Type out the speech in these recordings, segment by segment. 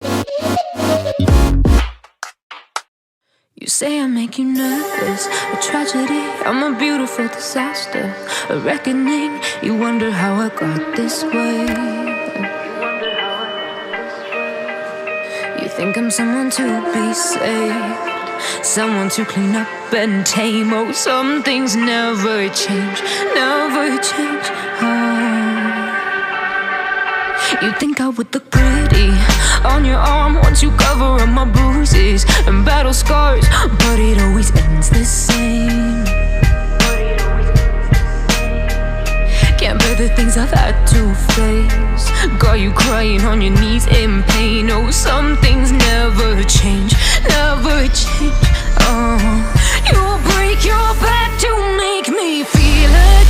You say I make you nervous, a tragedy, I'm a beautiful disaster, a reckoning. You wonder how I got this way. You think I'm someone to be saved, someone to clean up and tame. Oh, some things never change, never change. You think I would look pretty on your arm once you cover up my bruises and battle scars, but it always ends the same. Can't bear the things I've had to face, got you crying on your knees in pain. Oh, some things never change, never change. You'll break your back to make me feel again.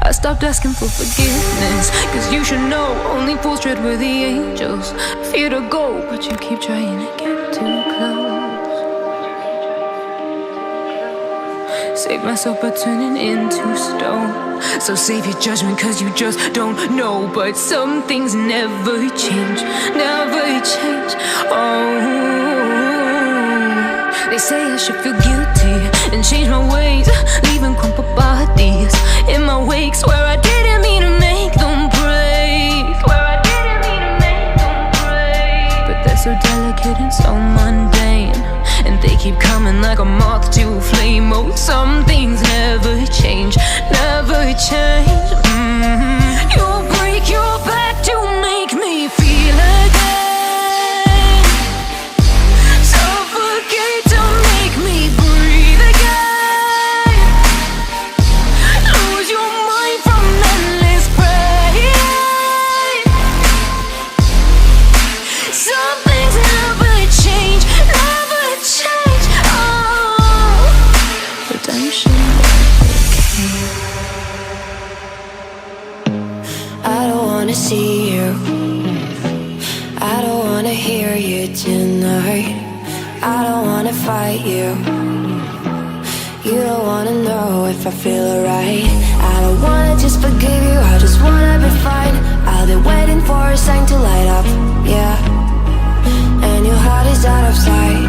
I stopped asking for forgiveness, cause you should know only fools tread where the angels fear to go, but you keep trying to get too close. Save myself by turning into stone, so save your judgment cause you just don't know. But some things never change, never change. They say I should feel guilty and change my ways, leaving crumpled bodies in my wake. Swear I didn't mean to make them break, but they're so delicate and so mundane, and they keep coming like a moth to a flame. Oh, some things never change, never change. You'll break your back to make me feel again. See you, I don't wanna hear you tonight. I don't wanna fight you. You don't wanna know if I feel alright. I don't wanna just forgive you, I just wanna be fine. I've been waiting for a sign to light up, yeah. And your heart is out of sight.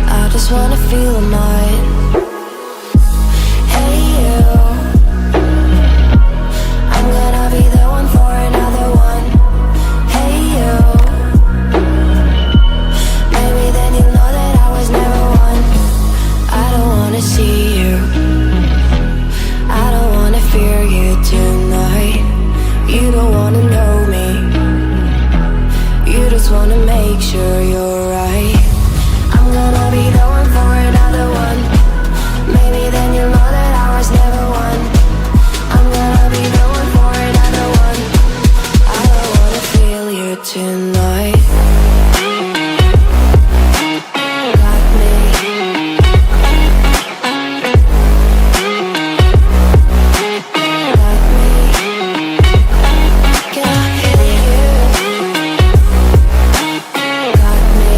I just wanna feel mine. Hey you, I'm gonna be the one for another one. Hey you, maybe then you know that I was never one. I don't wanna see you, I don't wanna fear you tonight. You don't wanna know me, you just wanna make sure you're right. I'm gonna be the one for another one. Maybe then you know that I was never one. I'm gonna be the one for another one. I don't wanna feel you tonight. Got me. Got me. Can I hear you? Got me.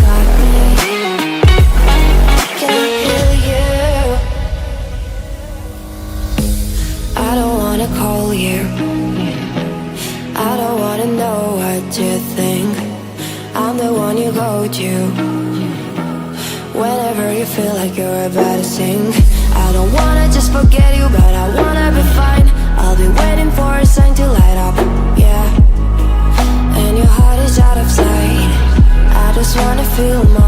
Got me. Can I hear you? I don't wanna call you, I don't wanna know what you think. I'm the one you go to whenever you feel like you're about to sink. I don't wanna just forget you, but I wanna be fine. I'll be waiting for a sign to light up, yeah. And your heart is out of sight. I just wanna feel mine.